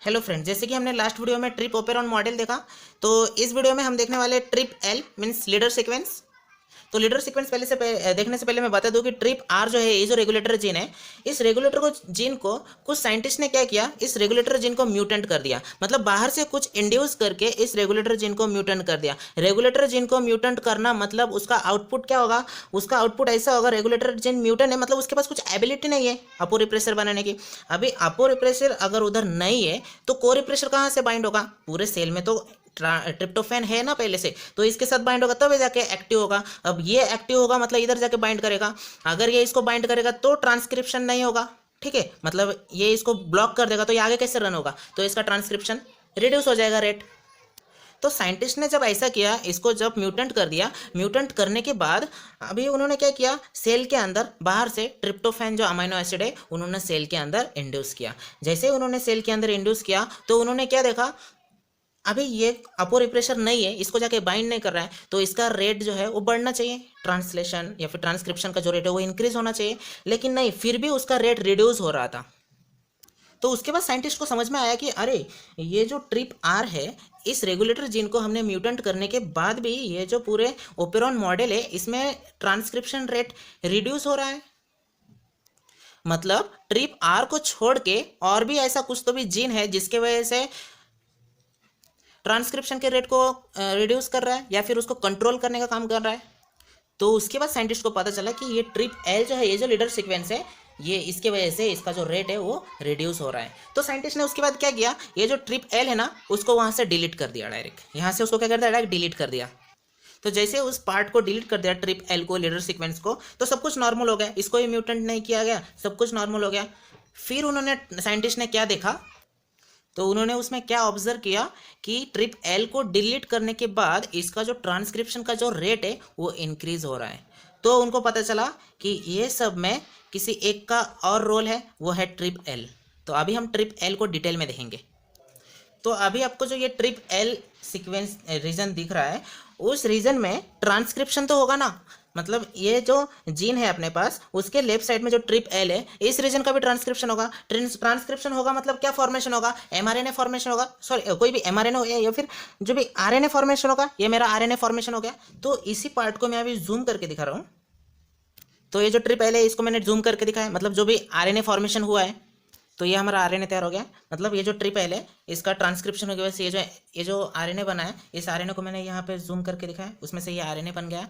Hello friend, जैसे कि हमने लास्ट वीडियो में ट्रिप ओपेरॉन मॉडल देखा, तो इस वीडियो में हम देखने वाले trip L means leader sequence. तो लीडर सीक्वेंस देखने से पहले मैं बता दूं कि ट्रिप आर जो है, ये जो रेगुलेटर जीन है, इस रेगुलेटर को जीन को कुछ साइंटिस्ट ने क्या किया, इस रेगुलेटर जीन को म्यूटेंट कर दिया। मतलब बाहर से कुछ इंड्यूस करके इस रेगुलेटर जीन को म्यूटेंट कर दिया। रेगुलेटर जीन को म्यूटेंट करना मतलब उसका आउटपुट क्या होगा, उसका आउटपुट ऐसा होगा, रेगुलेटर जीन म्यूटेंट है मतलब उसके पास कुछ एबिलिटी नहीं है अपो रिप्रेसर बनाने की। अभी अपो रिप्रेसर अगर उधर नहीं है तो को रिप्रेसर कहाँ से बाइंड होगा? पूरे सेल में तो ट्रिप्टोफैन है ना पहले से, तो इसके साथ बाइंड होगा तब ये जाके एक्टिव होगा। अब ये एक्टिव होगा मतलब इधर जाके बाइंड करेगा। अगर ये इसको बाइंड करेगा तो ट्रांसक्रिप्शन नहीं होगा, ठीक है, मतलब ये इसको ब्लॉक कर देगा तो ये आगे कैसे रन होगा? तो इसका ट्रांसक्रिप्शन रिड्यूस हो जाएगा रेट। तो साइंटिस्ट ने जब ऐसा किया, इसको जब म्यूटेंट कर दिया, म्यूटेंट करने के बाद अभी उन्होंने क्या किया, सेल के अंदर बाहर से ट्रिप्टोफैन जो अमीनो एसिड है उन्होंने सेल के अंदर इंड्यूस किया। जैसे उन्होंने सेल के अंदर इंड्यूस किया तो उन्होंने क्या देखा, अभी ये अपो रिप्रेशर नहीं है, इसको जाके बाइंड नहीं कर रहा है, तो इसका रेट जो है वो बढ़ना चाहिए, ट्रांसलेशन या फिर ट्रांसक्रिप्शन का जो रेट है वो इंक्रीज होना चाहिए। लेकिन नहीं, फिर भी उसका रेट रिड्यूस हो रहा था। तो उसके बाद साइंटिस्ट को समझ में आया कि अरे, ये जो ट्रिप आर है, इस रेगुलेटर जीन को हमने म्यूटेंट करने के बाद भी ये जो पूरे ओपेरॉन मॉडल है इसमें ट्रांसक्रिप्शन रेट रिड्यूस हो रहा है। मतलब ट्रिप आर को छोड़ के और भी ऐसा कुछ तो भी जीन है जिसके वजह से ट्रांसक्रिप्शन के रेट को रिड्यूस कर रहा है या फिर उसको कंट्रोल करने का काम कर रहा है। तो उसके बाद साइंटिस्ट को पता चला कि ये ट्रिप एल जो है, ये जो लीडर सीक्वेंस है, ये इसके वजह से इसका जो रेट है वो रिड्यूस हो रहा है। तो साइंटिस्ट ने उसके बाद क्या किया, ये जो ट्रिप एल है ना, उसको वहाँ से डिलीट कर दिया डायरेक्ट। यहाँ से उसको क्या कर दिया, डायरेक्ट डिलीट कर दिया। तो जैसे उस पार्ट को डिलीट कर दिया, ट्रिप एल को, लीडर सीक्वेंस को, तो सब कुछ नॉर्मल हो गया। इसको ही म्यूटेंट नहीं किया गया, सब कुछ नॉर्मल हो गया। फिर उन्होंने, साइंटिस्ट ने क्या देखा, तो उन्होंने उसमें क्या ऑब्जर्व किया कि ट्रिप एल को डिलीट करने के बाद इसका जो ट्रांसक्रिप्शन का जो रेट है वो इंक्रीज हो रहा है। तो उनको पता चला कि ये सब में किसी एक का और रोल है, वो है ट्रिप एल। तो अभी हम ट्रिप एल को डिटेल में देखेंगे। तो अभी आपको जो ये ट्रिप एल सीक्वेंस रीजन दिख रहा है, उस रीजन में ट्रांसक्रिप्शन तो होगा ना। मतलब ये जो जीन है अपने पास, उसके लेफ्ट साइड में जो ट्रिप एल है, इस रीजन का भी ट्रांसक्रिप्शन होगा। ट्रांसक्रिप्शन होगा मतलब क्या फॉर्मेशन होगा? एमआरएनए फॉर्मेशन होगा। सॉरी, कोई भी एमआरएनए हो या फिर जो भी आरएनए फॉर्मेशन होगा। ये मेरा आरएनए फॉर्मेशन हो गया। तो इसी पार्ट को मैं अभी जूम करके दिखा रहा हूँ। तो ये जो ट्रिप एल है इसको मैंने जूम करके दिखाया, मतलब जो भी आरएनए फॉर्मेशन हुआ है, तो ये हमारा आरएनए तैयार हो गया। मतलब ये जो ट्रिप एल है इसका ट्रांसक्रिप्शन हो गया। वैसे ये जो आरएनए बना है, इस आरएनए को मैंने यहाँ पे जूम करके दिखाया, उसमें से ये आरएनए बन गया।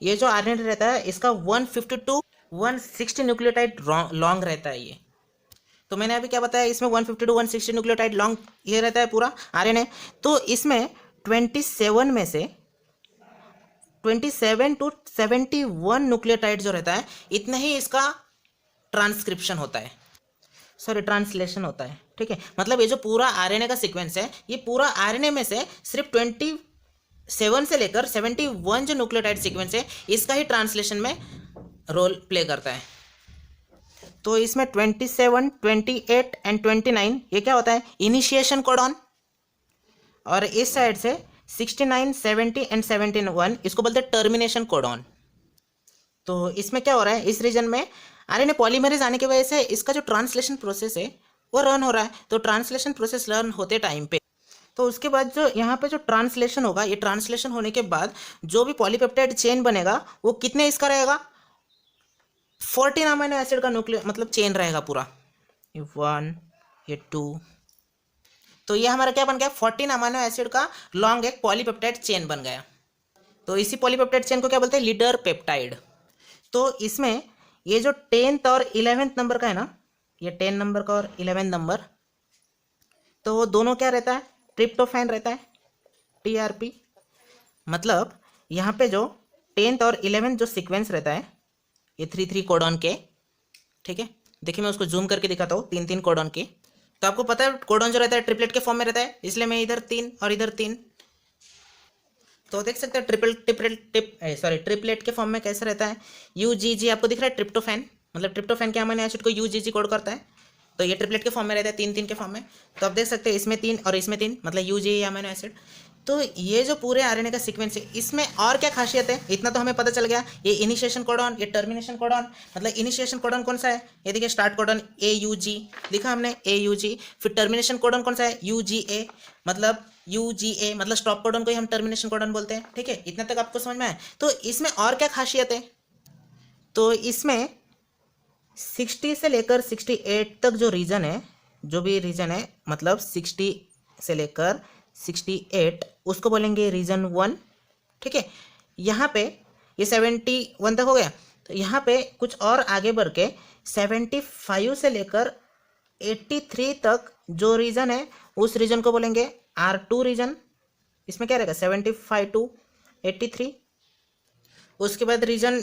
ये जो आरएनए रहता है इसका 150 टू 160 न्यूक्लियोटाइड लॉन्ग रहता है ये। तो मैंने अभी क्या बताया, इसमें 150 टू 160 न्यूक्लियोटाइड लॉन्ग ये रहता है पूरा आरएनए। तो इसमें 27 में से 27 टू 71 न्यूक्लियोटाइड जो रहता है, इतना ही इसका ट्रांसक्रिप्शन होता है, सॉरी ट्रांसलेशन होता है, ठीक है। मतलब ये जो पूरा आरएनए का सीक्वेंस है, ये पूरा आरएनए में से सिर्फ 27 से लेकर 71 जो न्यूक्लियोटाइड सीक्वेंस है, इसका ही ट्रांसलेशन में रोल प्ले करता है। तो इसमें 27, 28 एंड 29 ये क्या होता है, इनिशिएशन कोडॉन। और इस साइड से 69, 70 एंड 71 इसको बोलते हैं टर्मिनेशन कोडॉन। तो इसमें क्या हो रहा है, इस रीजन में आरएनए पॉलीमरेज आने की वजह से इसका जो ट्रांसलेशन प्रोसेस है वो रन हो रहा है। तो ट्रांसलेशन प्रोसेस रन होते टाइम पे, तो उसके बाद जो यहाँ पे जो ट्रांसलेशन होगा, ये ट्रांसलेशन होने के बाद जो भी पॉलीपेप्टाइड चेन बनेगा वो कितने इसका रहेगा, 14 अमीनो एसिड का न्यूक्लियो मतलब चेन रहेगा पूरा। ये 1, ये 2, तो ये हमारा क्या बन गया, 14 अमीनो एसिड का लॉन्ग एक पॉलीपेप्टाइड चेन बन गया। तो इसी पॉलीपेप्टाइड चेन को क्या बोलते हैं, लीडर पेप्टाइड। तो इसमें ये जो 10th और 11th नंबर का है ना, ये 10 नंबर का और 11 नंबर, तो वो दोनों क्या रहता है, ट्रिप्टोफैन रहता है, टीआरपी। मतलब यहाँ पे जो 10th और 11th जो सीक्वेंस रहता है, ये 3-3 कोडॉन के, ठीक है। देखिए मैं उसको जूम करके दिखाता हूँ, 3-3 कोडॉन के। तो आपको पता है कोडॉन जो रहता है ट्रिपलेट के फॉर्म में रहता है, इसलिए मैं इधर 3 और इधर 3। तो देख सकते हैं ट्रिपलेट के फॉर्म में कैसे रहता है, यूजीजी आपको दिख रहा है, ट्रिप्टोफैन। मतलब ट्रिप्टोफैन के अमीनो एसिड को यूजीजी कोड करता है। तो ये ट्रिपलेट के फॉर्म में रहता है, 3-3 के फॉर्म में। तो आप देख सकते हैं इसमें 3 और इसमें 3, मतलब यूजी अमीनो एसिड। तो ये जो पूरे आरएनए का सीक्वेंस है इसमें और क्या खासियत है, इतना तो हमें पता चल गया। ये इनिशिएशन कोडॉन, ये टर्मिनेशन कोडॉन। मतलब इनिशिएशन कोडॉन कौन सा है, ये देखिए स्टार्ट कोडॉन AUG लिखा हमने AUG। फिर टर्मिनेशन कोडॉन कौन सा है UGA, मतलब UGA मतलब स्टॉप कोडॉन को ही हम टर्मिनेशन कोडॉन बोलते हैं। ठीक है, इतना तक आपको समझ में आया। तो इसमें और क्या खासियत है, तो इसमें 60 से लेकर 68 तक जो रीजन है, जो भी रीजन है मतलब 60 से लेकर 68 उसको बोलेंगे रीजन 1। ठीक है, यहाँ पे ये 71 तक हो गया। तो यहाँ पे कुछ और आगे बढ़ के 75 से लेकर 83 तक जो रीजन है उस रीजन को बोलेंगे R2 रीजन। इसमें क्या रहेगा 75 to 83। उसके बाद रीजन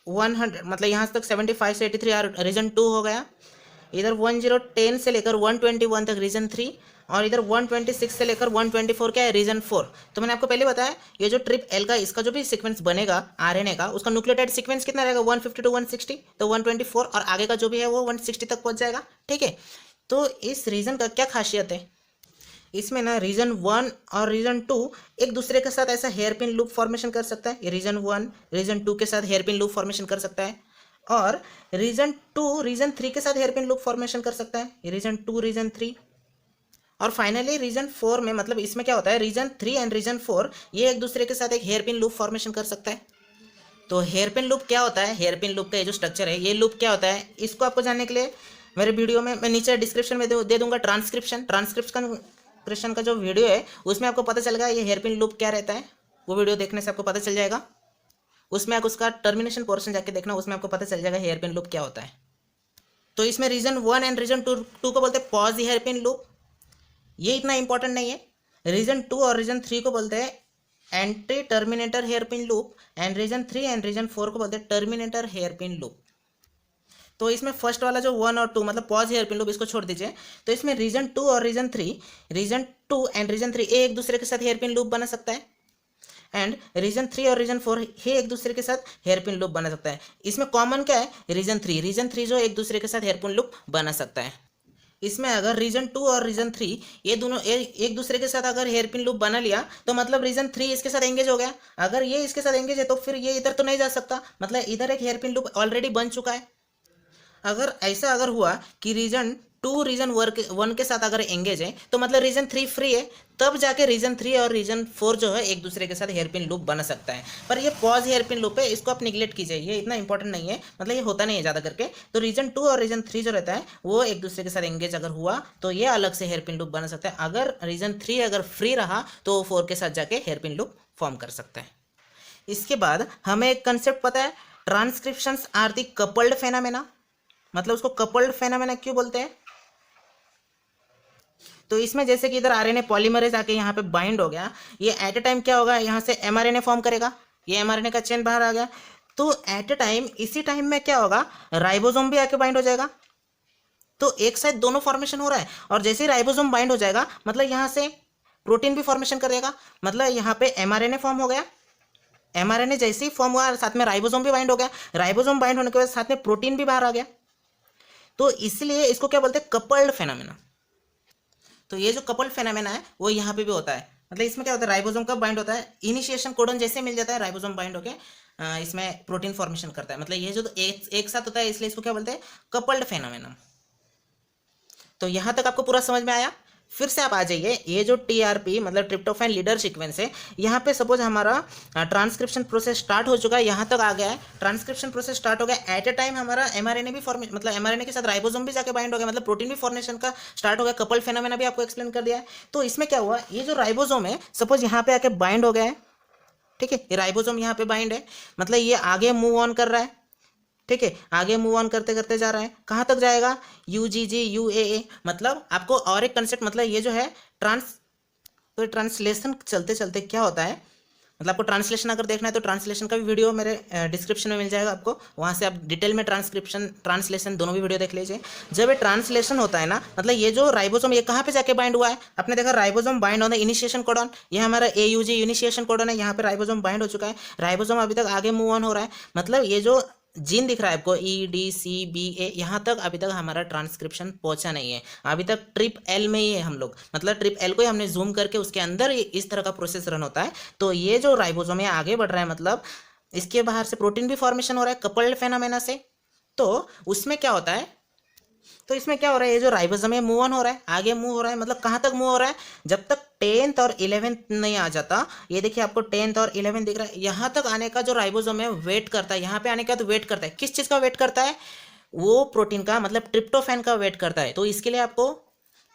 100 मतलब यहाँ तक 75 से 83 रीजन 2 हो गया। इधर 1010 से लेकर 121 तक रीजन 3, और इधर 126 से लेकर 124 क्या है रीजन 4। तो मैंने आपको पहले बताया ये जो ट्रिप एल का इसका जो भी सीक्वेंस बनेगा आरएनए का, उसका न्यूक्लियोटाइड सीक्वेंस कितना रहेगा 150 to 160, तो 124 और आगे का जो भी है वो 160 तक पहुंच जाएगा। ठीक है, तो इस रीजन का क्या खासियत है, इसमें ना रीजन 1 और रीजन 2 एक दूसरे के साथ ऐसा हेयर पिन लूप फॉर्मेशन कर सकता है। ये रीजन 1 रीजन 2 के साथ हेयर पिन लूप फॉर्मेशन कर सकता है, और रीजन 2 रीजन 3 के साथ हेयर पिन लूप फॉर्मेशन कर सकता है। ये रीजन 2 रीजन 3, और फाइनली रीजन 4 में मतलब इसमें क्या होता है रीजन 3 एंड रीजन 4 ये एक दूसरे के साथ एक हेयर पिन लूप फॉर्मेशन कर सकता है। तो हेयर पिन लूप क्या होता है, हेयर पिन लूप का ये जो स्ट्रक्चर है ये लूप क्या होता है, इसको आपको जानने के लिए मेरे वीडियो में मैं नीचे डिस्क्रिप्शन में दे दूंगा ट्रांसक्रिप्शन का जो वीडियो है उसमें आपको पता चलेगा ये हेयर पिन लूप क्या रहता है। वो वीडियो देखने से आपको पता चल जाएगा, उसमें आप उसका टर्मिनेशन पोर्शन जाके देखना, उसमें आपको पता चल जाएगा हेयर पिन लूप क्या होता है। तो इसमें रीजन 1 एंड रीजन 2 को बोलते हैं पॉज हेयर पिन लूप, ये इतना इंपॉर्टेंट नहीं है। रीजन 2 और रीजन 3 को बोलते हैं anti terminator hairpin loop, and region 3 and region 4 को बोलते हैं टर्मिनेटर हेयर पिन लूप। तो इसमें फर्स्ट वाला जो 1 और 2 मतलब पॉज हेयर पिन लूप इसको छोड़ दीजिए। तो इसमें रीजन 2 और रीजन 2 एंड रीजन 3 एक दूसरे के साथ हेयर पिन लूप बना सकता है, एंड रीजन 3 और रीजन 4 ये एक दूसरे के साथ हेयर पिन लूप बना सकता है। इसमें कॉमन क्या है रीजन 3 जो एक दूसरे के साथ हेयर पिन लूप बना सकता है। इसमें अगर रीजन 2 और रीजन 3 ये दोनों एक दूसरे के साथ अगर हेयर पिन लूप बना लिया तो मतलब रीजन 3 इसके साथ एंगेज हो गया। अगर ये इसके साथ एंगेज है तो फिर ये इधर तो नहीं जा सकता, मतलब इधर एक हेयर पिन लूप ऑलरेडी बन चुका है। अगर ऐसा अगर हुआ कि रीजन 2 रीजन 1 के साथ अगर एंगेज है तो मतलब रीजन 3 फ्री है, तब जाके रीजन 3 और रीजन 4 जो है एक दूसरे के साथ हेयर पिन लूप बना सकता है। पर ये पॉज हेयर पिन लूप है, इसको आप निगलेक्ट कीजिए, ये इतना इंपॉर्टेंट नहीं है, मतलब ये होता नहीं है ज़्यादा करके। तो रीजन 2 और रीजन 3 जो रहता है वो एक दूसरे के साथ एंगेज अगर हुआ तो ये अलग से हेयर पिन लूप बना सकता है। अगर रीजन 3 अगर फ्री रहा तो 4 के साथ जाके हेयर पिन लूप फॉर्म कर सकता है। इसके बाद हमें एक कंसेप्ट पता है, ट्रांसक्रिप्शंस आर दी कपल्ड फेनामेना, मतलब उसको कपल्ड फेनामेना क्यों बोलते हैं। तो इसमें जैसे कि इधर आरएनए पॉलीमरेज आके यहाँ पे बाइंड हो गया, ये एट ए टाइम क्या होगा यहाँ से एमआरएनए फॉर्म करेगा, ये एमआरएनए का चेन बाहर आ गया। तो एट ए टाइम इसी टाइम में क्या होगा राइबोसोम भी आके बाइंड हो जाएगा। तो एक साथ दोनों फॉर्मेशन हो रहा है, और जैसे ही राइबोसोम बाइंड हो जाएगा मतलब यहाँ से प्रोटीन भी फॉर्मेशन करेगा, मतलब यहाँ पे एमआरएनए फॉर्म हो गया। एमआरएनए जैसे ही फॉर्म हुआ साथ में राइबोसोम भी बाइंड हो गया, राइबोसोम बाइंड होने के बाद साथ में प्रोटीन भी बाहर आ गया। तो इसलिए इसको क्या बोलते हैं कपल्ड फेनोमेना। तो ये जो कपल्ड फेनोमेना है वो यहाँ पे भी होता है। मतलब इसमें क्या होता है राइबोसोम कब बाइंड होता है, इनिशिएशन कोडन जैसे मिल जाता है राइबोसोम बाइंड होके इसमें प्रोटीन फॉर्मेशन करता है। मतलब ये जो एक साथ होता है इसलिए इसको क्या बोलते हैं कपल्ड फेनोमेना। तो यहाँ तक आपको पूरा समझ में आया। फिर से आप आ जाइए, ये जो टीआरपी मतलब ट्रिप्टोफैन लीडर सीक्वेंस है, यहाँ पे सपोज हमारा ट्रांसक्रिप्शन प्रोसेस स्टार्ट हो चुका है, यहाँ तक आ गया है, ट्रांसक्रिप्शन प्रोसेस स्टार्ट हो गया। एट ए टाइम हमारा एमआरएनए भी फॉर्म मतलब एमआरएनए के साथ राइबोसोम भी जाके बाइंड हो गया, मतलब प्रोटीन भी फॉर्मेशन का स्टार्ट हो गया। कपल फेनोमेना भी आपको एक्सप्लेन कर दिया है। तो इसमें क्या हुआ, ये जो राइबोसोम है सपोज यहाँ पे आके बाइंड हो गया है, ठीक है, ये राइबोसोम यहाँ पे बाइंड है, मतलब ये आगे मूव ऑन कर रहा है, ठीक है, आगे मूव ऑन करते करते जा रहा है। कहाँ तक जाएगा UGG UAA। मतलब आपको और एक कंसेप्ट मतलब ये जो है तो ट्रांसलेशन चलते चलते क्या होता है, मतलब आपको ट्रांसलेशन अगर देखना है तो ट्रांसलेशन का भी वीडियो मेरे डिस्क्रिप्शन में मिल जाएगा आपको, वहाँ से आप डिटेल में ट्रांसलेशन दोनों भी वीडियो देख लीजिए। जब ये ट्रांसलेशन होता है ना, मतलब ये जो राइबोसोम ये कहाँ पे जाके बाइंड हुआ है, आपने देखा राइबोसोम बाइंड होना इनिशिएशन कोडॉन, ये हमारा AUG इनिशिएशन कोडॉन है, यहाँ पे राइबोसोम बाइंड हो चुका है, राइबोसोम अभी तक आगे मूव ऑन हो रहा है। मतलब ये जो जीन दिख रहा है आपको EDCBA, यहाँ तक अभी तक हमारा ट्रांसक्रिप्शन पहुंचा नहीं है। अभी तक ट्रिप एल में ही है हम लोग, मतलब ट्रिप एल को ही हमने जूम करके उसके अंदर इस तरह का प्रोसेस रन होता है। तो ये जो राइबोसोम है आगे बढ़ रहा है, मतलब इसके बाहर से प्रोटीन भी फॉर्मेशन हो रहा है कपल्ड फेनोमेना से। तो उसमें क्या होता है, तो इसमें क्या हो रहा है, ये जो राइबोसोम है मूव ऑन हो रहा है, आगे मूव हो रहा है। मतलब कहाँ तक मूव हो रहा है, जब तक 10th और 11th नहीं आ जाता। ये देखिए आपको 10th और 11th दिख रहा है, यहाँ तक आने का जो राइबोसोम है वेट करता है। यहाँ पे आने का तो वेट करता है, किस चीज़ का वेट करता है, वो प्रोटीन का, मतलब ट्रिप्टोफैन का वेट करता है। तो इसके लिए आपको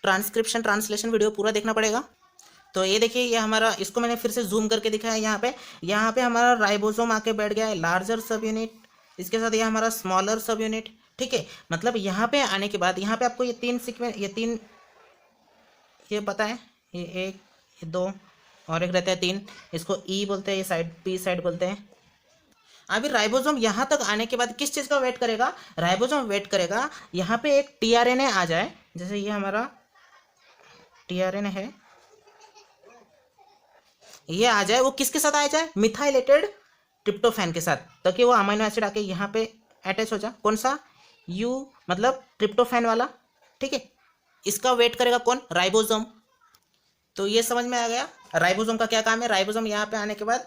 ट्रांसक्रिप्शन ट्रांसलेशन वीडियो पूरा देखना पड़ेगा। तो ये देखिए, ये हमारा, इसको मैंने फिर से जूम करके दिखाया। यहाँ पे हमारा राइबोसोम आके बैठ गया है, लार्जर सब यूनिट, इसके साथ ये हमारा स्मॉलर सब यूनिट। ठीक है, मतलब यहाँ पे आने के बाद यहाँ पे आपको ये तीन सीक्वेंस, ये पता है, ये 1, ये 2 और एक रहता है 3, इसको ई बोलते हैं, ये साइड पी साइड बोलते हैं। अभी राइबोसोम यहाँ तक आने के बाद किस चीज़ का वेट करेगा, राइबोसोम वेट करेगा यहाँ पे एक टीआरएनए आ जाए। जैसे ये हमारा टीआरएनए है, ये आ जाए, वो किसके साथ आ जाए, मिथाइलेटेड ट्रिप्टोफैन के साथ, ताकि वो अमीनो एसिड आके यहाँ पे अटैच हो जाए। कौन सा, यू, मतलब ट्रिप्टोफैन वाला। ठीक है, इसका वेट करेगा कौन, राइबोसोम। तो ये समझ में आ गया राइबोसोम का क्या काम है। राइबोसोम यहाँ पे आने के बाद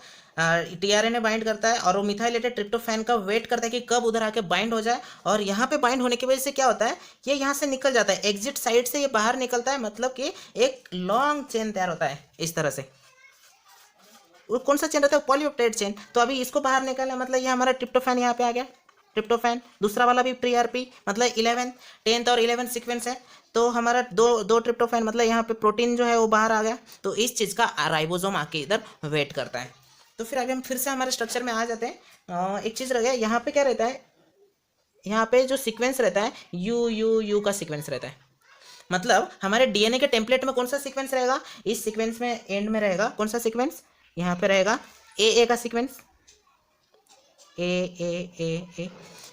टीआरएनए बाइंड करता है और वो मिथाइलेटेड ट्रिप्टोफैन का वेट करता है कि कब उधर आके बाइंड हो जाए। और यहाँ पे बाइंड होने की वजह से क्या होता है, ये यहाँ से निकल जाता है, एग्जिट साइड से ये बाहर निकलता है, मतलब कि एक लॉन्ग चेन तैयार होता है इस तरह से। वो कौन सा चेन रहता है, पॉलीपेप्टाइड चेन। तो अभी इसको बाहर निकालना, मतलब ये हमारा ट्रिप्टोफैन यहाँ पे आ गया, ट्रिप्टोफैन। दूसरा वाला भी TRP, मतलब 10th और 11th सीक्वेंस है। तो हमारा दो ट्रिप्टोफैन, मतलब यहाँ पे प्रोटीन जो है वो बाहर आ गया। तो इस चीज़ का राइबोसोम आके इधर वेट करता है। तो फिर अभी हम फिर से हमारे स्ट्रक्चर में आ जाते हैं। एक चीज़ रह गया, यहाँ पे क्या रहता है, यहाँ पे जो सीक्वेंस रहता है यू का सीक्वेंस रहता है। मतलब हमारे DNA के टेम्पलेट में कौन सा सीक्वेंस रहेगा, इस सीक्वेंस में एंड में रहेगा कौन सा सीक्वेंस, यहाँ पे रहेगा ए का सीक्वेंस, ए।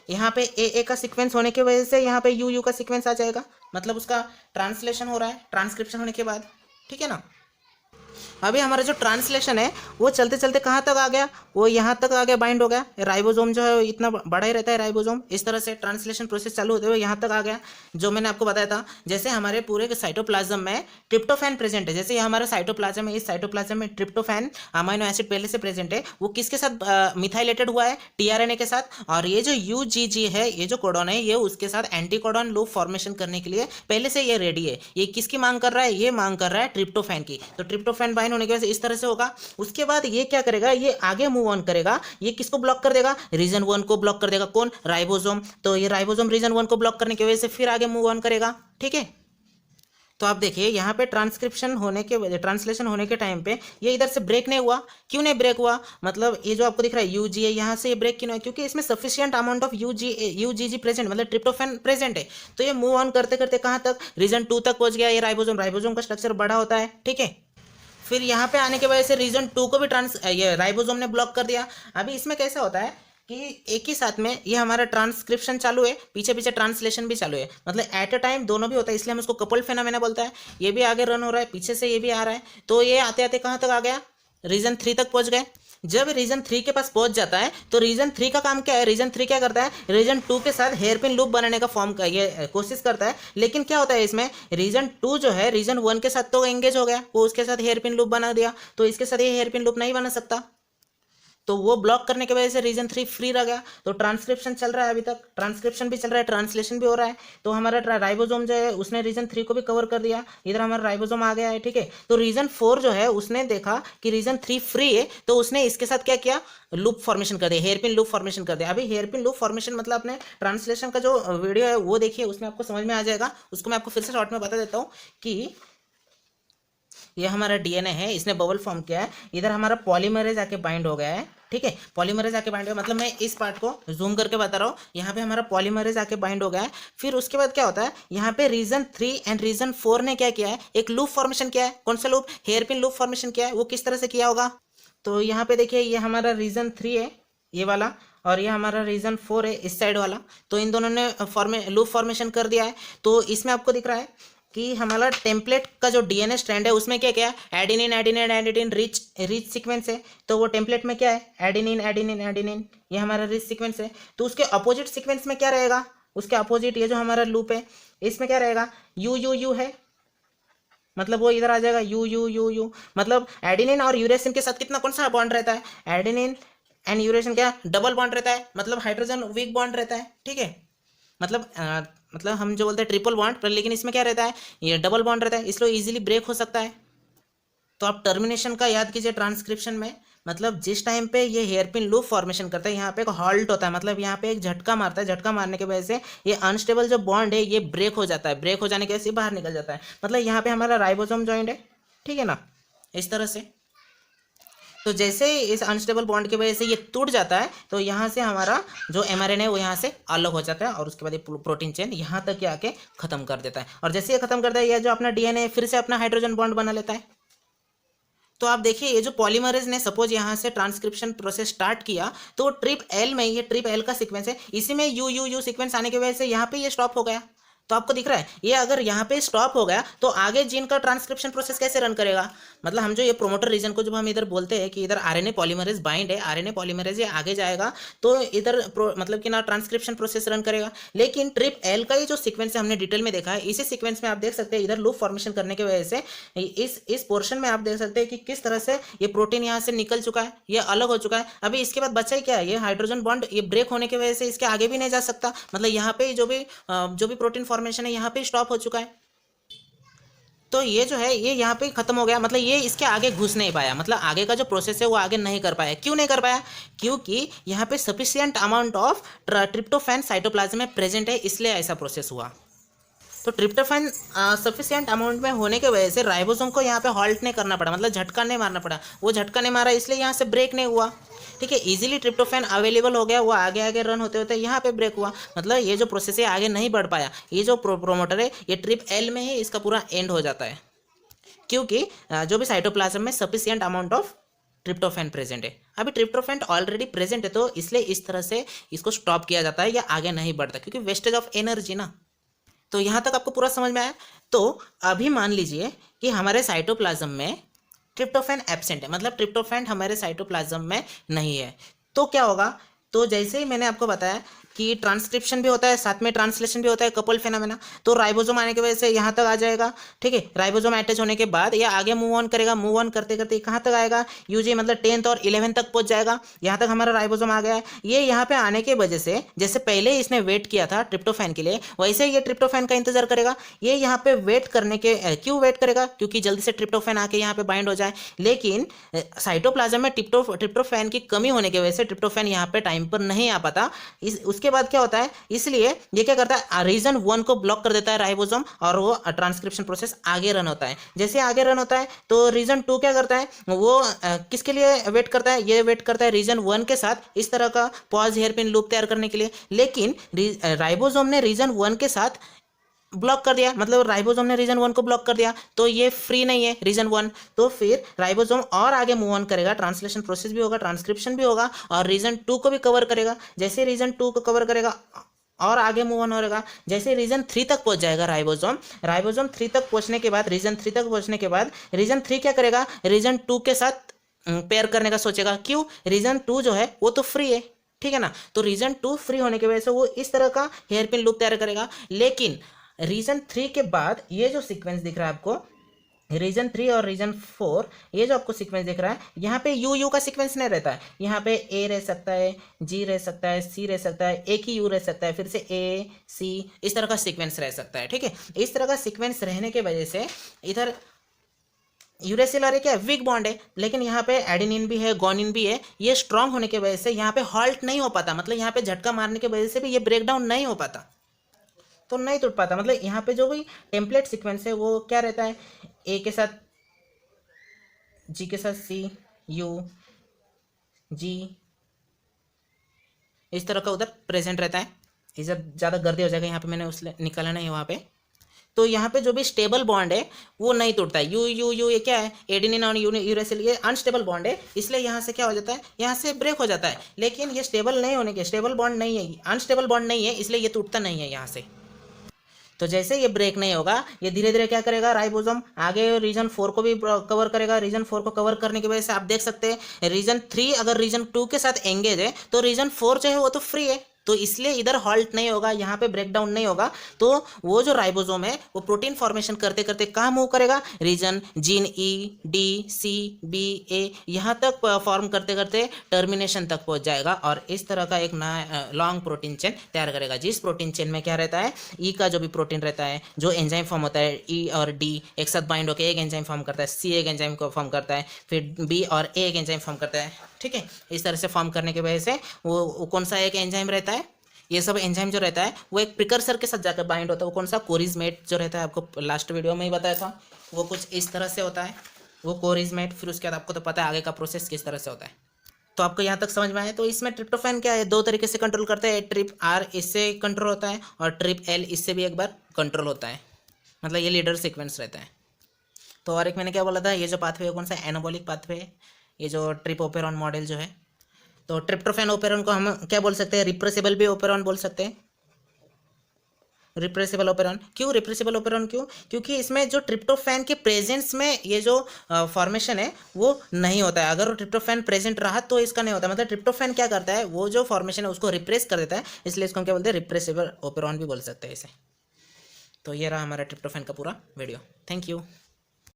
यहाँ पे ए का सीक्वेंस होने की वजह से यहाँ पे यू का सीक्वेंस आ जाएगा। मतलब उसका ट्रांसलेशन हो रहा है ट्रांसक्रिप्शन होने के बाद। ठीक है ना। अभी हमारा जो ट्रांसलेशन है वो चलते चलते कहाँ तक आ गया, वो यहाँ तक आ गया, बाइंड हो गया। राइबोसोम जो है इतना बड़ा ही रहता है राइबोसोम। इस तरह से ट्रांसलेशन प्रोसेस चालू होते हुए यहाँ तक आ गया, जो मैंने आपको बताया था। जैसे हमारे पूरे के साइटोप्लाज्म में ट्रिप्टोफैन प्रेजेंट है, जैसे ये हमारा साइटोप्लाज्म है, इस साइटोप्लाज्म में ट्रिप्टोफैन अमीनो एसिड पहले से प्रेजेंट है। वो किसके साथ मिथाइलेटेड हुआ है, TRNA के साथ। और ये जो UGG है, ये जो कोडॉन है, ये उसके साथ एंटीकोडॉन लूप फॉर्मेशन करने के लिए पहले से ये रेडी है। ये किसकी मांग कर रहा है, ये मांग कर रहा है ट्रिप्टोफैन की। तो ट्रिप्टोफैन बाइंड होने की वजह से इस तरह से होगा। उसके बाद ये क्या करेगा, ये आगे मूव ऑन करेगा। ये किसको ब्लॉक कर देगा, रीजन 1 को ब्लॉक कर देगा। कौन, राइबोसोम। तो ये राइबोसोम रीजन 1 को ब्लॉक करने की वजह से फिर आगे मूव ऑन करेगा। ठीक है। तो आप देखिए यहाँ पे ट्रांसक्रिप्शन होने के, ट्रांसलेशन होने के टाइम पे ये इधर से ब्रेक नहीं हुआ। क्यों नहीं ब्रेक हुआ, मतलब ये जो आपको दिख रहा है UGA, यहाँ से ये ब्रेक क्यों नहीं हुआ, क्योंकि इसमें sufficient amount of UGG present, मतलब ट्रिप्टोफैन प्रेजेंट है। तो ये मूव ऑन करते करते कहाँ तक, रीजन 2 तक पहुंच गया। ये राइबोसोम का स्ट्रक्चर बड़ा होता है। ठीक है। फिर यहाँ पे आने की वजह से रीजन 2 को भी ये राइबोसोम ने ब्लॉक कर दिया। अभी इसमें कैसा होता है कि एक ही साथ में ये हमारा ट्रांसक्रिप्शन चालू है, पीछे पीछे ट्रांसलेशन भी चालू है, मतलब एट अ टाइम दोनों भी होता है, इसलिए हम इसको कपल्ड फेनोमेना बोलता है। ये भी आगे रन हो रहा है, पीछे से ये भी आ रहा है। तो ये आते आते कहाँ तक आ गया, रीजन 3 तक पहुंच गए। जब रीजन 3 के पास पहुंच जाता है तो रीजन 3 का काम क्या है, रीजन 3 क्या करता है, रीजन 2 के साथ हेयरपिन लूप बनाने का फॉर्म का ये कोशिश करता है। लेकिन क्या होता है इसमें, रीजन 2 जो है रीजन 1 के साथ तो एंगेज हो गया, वो उसके साथ हेयरपिन लूप बना दिया। तो इसके साथ ये हेयरपिन लूप नहीं बना सकता, तो वो ब्लॉक करने की वजह से रीजन 3 फ्री रह गया। तो ट्रांसक्रिप्शन चल रहा है, अभी तक ट्रांसक्रिप्शन भी चल रहा है, ट्रांसलेशन भी हो रहा है। तो हमारा राइबोसोम जो है उसने रीजन 3 को भी कवर कर दिया, इधर हमारा राइबोसोम आ गया है। ठीक है। तो रीजन 4 जो है उसने देखा कि रीजन 3 फ्री है, तो उसने इसके साथ क्या किया, लूप फॉर्मेशन कर दिया, हेयरपिन लूप फॉर्मेशन कर दिया। अभी हेयरपिन लूप फॉर्मेशन मतलब अपने ट्रांसलेशन का जो वीडियो है वो देखिए, उसमें आपको समझ में आ जाएगा। उसको मैं आपको फिर से शॉर्ट में बता देता हूँ कि ये हमारा DNA है, इसने बबल फॉर्म किया है, इधर हमारा पॉलीमरेज आके बाइंड हो गया है। ठीक है। पॉलीमरेज आके बाइंड हो गया, मतलब मैं इस पार्ट को जूम करके बता रहा हूँ। यहाँ पे हमारा पॉलीमरेज आके बाइंड हो गया है। फिर उसके बाद क्या होता है, यहाँ पे रीजन 3 एंड रीजन 4 ने क्या किया है, एक लूप फॉर्मेशन किया है। कौन सा लूप, हेयरपिन लूप फॉर्मेशन किया है। वो किस तरह से किया होगा, तो यहाँ पे देखिए, ये हमारा रीजन 3 है ये वाला, और ये हमारा रीजन 4 है इस साइड वाला। तो इन दोनों ने लूप फॉर्मेशन कर दिया है। तो इसमें आपको दिख रहा है कि हमारा टेम्पलेट का जो डीएनए स्ट्रैंड है उसमें क्या क्या है, adenine adenine adenine rich sequence है। तो वो टेम्पलेट में क्या है, एडेनिन एडेनिन एडेनिन, ये हमारा रिच सीक्वेंस है। तो उसके अपोजिट सीक्वेंस में क्या रहेगा, उसके अपोजिट ये जो हमारा लूप है इसमें क्या रहेगा, यू यू यू है, मतलब वो इधर आ जाएगा यू यू यू यू। मतलब एडेनिन और यूरेसिन के साथ कितना कौन सा बॉन्ड रहता है, एडेनिन एंड यूरेसिन क्या डबल बॉन्ड रहता है, मतलब हाइड्रोजन वीक बॉन्ड रहता है, ठीक है। मतलब हम जो बोलते हैं ट्रिपल बॉन्ड पर, लेकिन इसमें क्या रहता है, ये डबल बॉन्ड रहता है, इसलिए इजीली ब्रेक हो सकता है। तो आप टर्मिनेशन का याद कीजिए ट्रांसक्रिप्शन में, मतलब जिस टाइम पे ये हेयरपिन लूप फॉर्मेशन करता है यहाँ पे एक हॉल्ट होता है, मतलब यहाँ पे एक झटका मारता है, झटका मारने की वजह से ये अनस्टेबल जो बॉन्ड है ये ब्रेक हो जाता है, ब्रेक हो जाने की वजह से बाहर निकल जाता है। मतलब यहाँ पे हमारा राइबोसोम जॉइंट है, ठीक है ना, इस तरह से। तो जैसे इस अनस्टेबल बॉन्ड की वजह से ये टूट जाता है तो यहाँ से हमारा जो mRNA है वो यहाँ से अलग हो जाता है और उसके बाद ये प्रोटीन चेन यहाँ तक आके खत्म कर देता है। और जैसे ये खत्म करता है ये जो अपना डीएनए फिर से अपना हाइड्रोजन बॉन्ड बना लेता है। तो आप देखिए ये जो पॉलीमरेज ने सपोज यहाँ से ट्रांसक्रिप्शन प्रोसेस स्टार्ट किया तो ट्रिप एल में, ये ट्रिप एल का सीक्वेंस है, इसी में यू यू यू सीक्वेंस आने की वजह से यहाँ पे ये स्टॉप हो गया। तो आपको दिख रहा है ये अगर यहाँ पे स्टॉप हो गया तो आगे जीन का ट्रांसक्रिप्शन प्रोसेस कैसे रन करेगा। मतलब हम जो ये प्रोमोटर रीजन को जब हम इधर बोलते हैं कि इधर आरएनए पॉलीमरेज बाइंड है, आरएनए पॉलीमरेज ये आगे जाएगा तो इधर मतलब कि ना ट्रांसक्रिप्शन प्रोसेस रन करेगा। लेकिन ट्रिप एल का ये जो सीक्वेंस है हमने डिटेल में देखा है, इसी सीक्वेंस में आप देख सकते हैं इधर लूप फॉर्मेशन करने की वजह से इस पोर्शन में आप देख सकते हैं कि किस तरह से ये प्रोटीन यहाँ से निकल चुका है, ये अलग हो चुका है। अभी इसके बाद बचा ही क्या है, ये हाइड्रोजन बॉन्ड ये ब्रेक होने की वजह से इसके आगे भी नहीं जा सकता। मतलब यहाँ पे जो भी प्रोटीन फॉर्मेशन है यहाँ पे स्टॉप हो चुका है। तो ये जो है ये यहाँ पे खत्म हो गया, मतलब ये इसके आगे घुस नहीं पाया, मतलब आगे का जो प्रोसेस है वो आगे नहीं कर पाया। क्यों नहीं कर पाया, क्योंकि यहाँ पे sufficient amount of tryptophan cytoplasm में प्रेजेंट है, इसलिए ऐसा प्रोसेस हुआ। तो ट्रिप्टोफैन सफिशिएंट अमाउंट में होने की वजह से राइबोसोम को यहाँ पे हॉल्ट नहीं करना पड़ा, मतलब झटका नहीं मारना पड़ा, वो झटका नहीं मारा इसलिए यहाँ से ब्रेक नहीं हुआ, ठीक है। इजीली ट्रिप्टोफैन अवेलेबल हो गया, वो आगे आगे रन होते होते यहाँ पे ब्रेक हुआ। मतलब ये जो प्रोसेस है आगे नहीं बढ़ पाया, ये जो प्रोमोटर है ये ट्रिप एल में ही इसका पूरा एंड हो जाता है, क्योंकि जो भी साइटोप्लाज्म में sufficient amount of tryptophan present है। अभी ट्रिप्टोफैन ऑलरेडी प्रेजेंट है तो इसलिए इस तरह से इसको स्टॉप किया जाता है या आगे नहीं बढ़ता, क्योंकि वेस्टेज ऑफ एनर्जी ना। तो यहाँ तक आपको पूरा समझ में आया। तो अभी मान लीजिए कि हमारे साइटोप्लाज्म में ट्रिप्टोफैन एब्सेंट है, मतलब ट्रिप्टोफैन हमारे साइटोप्लाज्म में नहीं है, तो क्या होगा। तो जैसे ही मैंने आपको बताया कि ट्रांसक्रिप्शन भी होता है साथ में ट्रांसलेशन भी होता है, कपल फेनोमेना। तो राइबोसोम आने की वजह से यहाँ तक आ जाएगा, ठीक है। राइबोसोम अटैच होने के बाद ये आगे मूव ऑन करेगा, मूव ऑन करते करते कहाँ तक आएगा, यूजी मतलब 10th और 11th तक पहुँच जाएगा। यहाँ तक हमारा राइबोसोम आ गया है। ये यहाँ पे आने की वजह से जैसे पहले इसने वेट किया था ट्रिप्टोफैन के लिए, वैसे ये ट्रिप्टोफैन का इंतजार करेगा। ये यहाँ पे वेट करने के क्यों वेट करेगा, क्योंकि जल्दी से ट्रिप्टोफैन आके यहाँ पे बाइंड हो जाए। लेकिन साइटोप्लाज्म में ट्रिप्टोफैन की कमी होने की वजह से ट्रिप्टोफैन यहाँ पे टाइम पर नहीं आ पाता। उसके बाद क्या होता है, इसलिए ये क्या करता है, रीजन 1 को ब्लॉक कर देता है राइबोसोम और वो ट्रांसक्रिप्शन प्रोसेस आगे रन होता है। जैसे आगे रन होता है तो रीजन 2 क्या करता है, वो किसके लिए वेट करता है, ये वेट करता है रीजन 1 के साथ इस तरह का पॉज हेयरपिन लूप तैयार करने के लिए। लेकिन राइबोसोम ने रीजन 1 के साथ ब्लॉक कर दिया, मतलब राइबोसोम ने रीजन 1 को ब्लॉक कर दिया, तो ये फ्री नहीं है रीजन 1। तो फिर राइबोसोम और आगे मूव ऑन करेगा, ट्रांसलेशन प्रोसेस भी होगा, ट्रांसक्रिप्शन भी होगा और रीजन 2 को भी कवर करेगा। जैसे रीजन 2 को कवर करेगा और आगे मूव ऑन होगा, जैसे रीजन 3 तक पहुंच जाएगा राइबोसोम 3 तक पहुंचने के बाद, रीजन 3 तक पहुंचने के बाद रीजन 3 क्या करेगा, रीजन 2 के साथ पेयर करने का सोचेगा। क्यों, रीजन 2 जो है वो तो फ्री है, ठीक है ना। तो रीजन 2 फ्री होने की वजह से वो इस तरह का हेयरपिन लूप तैयार करेगा। लेकिन रीजन 3 के बाद ये जो सीक्वेंस दिख रहा है आपको, रीजन 3 और रीजन 4, ये जो आपको सीक्वेंस दिख रहा है यहाँ पे यू का सीक्वेंस नहीं रहता है। यहाँ पे ए रह सकता है, जी रह सकता है, सी रह सकता है, एक ही यू रह सकता है, फिर से ए सी इस तरह का सीक्वेंस रह सकता है, ठीक है। इस तरह का सीक्वेंस रहने की वजह से इधर यूरेसिल और क्या वीक बॉन्ड है, लेकिन यहाँ पे एडेनिन भी है, गोनिन भी है। ये स्ट्रांग होने की वजह से यहाँ पे हॉल्ट नहीं हो पाता, मतलब यहाँ पे झटका मारने की वजह से भी ये ब्रेकडाउन नहीं हो पाता, तो नहीं टूट पाता। मतलब यहाँ पे जो भी टेम्पलेट सीक्वेंस है वो क्या रहता है, ए के साथ जी के साथ सी यू जी इस तरह का उधर प्रेजेंट रहता है। इधर ज़्यादा गर्दे हो जाएगा, यहाँ पे मैंने उसने निकाला नहीं वहाँ पे। तो यहाँ पे जो भी स्टेबल बॉन्ड है वो नहीं टूटता है। यू यू यू ये क्या है, एडेनिन और यूरेसिल, ये अनस्टेबल बॉन्ड है, इसलिए यहाँ से क्या हो जाता है, यहाँ से ब्रेक हो जाता है। लेकिन ये स्टेबल नहीं होने के, स्टेबल बॉन्ड नहीं है, अनस्टेबल बॉन्ड नहीं है, इसलिए ये टूटता नहीं है यहाँ से। तो जैसे ये ब्रेक नहीं होगा, ये धीरे धीरे क्या करेगा, राइबोसोम आगे रीजन 4 को भी कवर करेगा। रीजन 4 को कवर करने की वजह से आप देख सकते हैं रीजन 3 अगर रीजन 2 के साथ एंगेज है तो रीजन 4 जो है वो तो फ्री है, तो इसलिए इधर हॉल्ट नहीं होगा, यहाँ पे ब्रेकडाउन नहीं होगा। तो वो जो राइबोसोम है वो प्रोटीन फॉर्मेशन करते करते कहाँ मूव करेगा, रीजन जीन ई, डी, सी, बी, ए यहाँ तक फॉर्म करते करते टर्मिनेशन तक पहुँच जाएगा और इस तरह का एक नया लॉन्ग प्रोटीन चेन तैयार करेगा। जिस प्रोटीन चेन में क्या रहता है, ई का जो भी प्रोटीन रहता है, जो एंजाइम फॉर्म होता है, ई और डी एक साथ बाइंड होकर एक एंजाइम फॉर्म करता है, सी एक एंजाइम को फॉर्म करता है, फिर बी और ए एक एंजाइम फॉर्म करता है। ठीक है, इस तरह से फॉर्म करने की वजह से वो कौन सा एक एंजाइम रहता है, ये सब एंजाइम जो रहता है वो एक प्रिकर्सर के साथ जाकर बाइंड होता है। वो कौन सा, कोरिजमेट जो रहता है, आपको लास्ट वीडियो में ही बताया था, वो कुछ इस तरह से होता है, वो कोरिजमेट। फिर उसके बाद आपको तो पता है आगे का प्रोसेस किस तरह से होता है। तो आपको यहाँ तक समझ में आए। तो इसमें ट्रिप्टोफैन क्या है, दो तरीके से कंट्रोल करते हैं, ट्रिप आर इससे कंट्रोल होता है और ट्रिप एल इससे भी एक बार कंट्रोल होता है, मतलब ये लीडर सीक्वेंस रहता है। तो और एक मैंने क्या बोला था, ये जो पाथवे है कौन सा, एनाबॉलिक पाथवे है, ये जो ट्रिप ओपेरॉन मॉडल जो है। तो ट्रिप्टोफैन ओपेरॉन को हम क्या बोल सकते हैं, रिप्रेसिबल भी ओपेरॉन बोल सकते हैं, रिप्रेसिबल ओपेरॉन। क्यों रिप्रेसिबल ओपेरॉन, क्यों, क्योंकि इसमें जो ट्रिप्टोफैन के प्रेजेंस में ये जो फॉर्मेशन है वो नहीं होता है। अगर ट्रिप्टोफैन प्रेजेंट रहा तो इसका नहीं होता, मतलब ट्रिप्टोफैन क्या करता है, वो जो फॉर्मेशन है उसको रिप्रेस कर देता है, इसलिए इसको हम क्या बोलते हैं, रिप्रेसिबल ओपेरॉन भी बोल सकते हैं इसे। तो ये रहा हमारा ट्रिप्टोफैन का पूरा वीडियो। Thank you.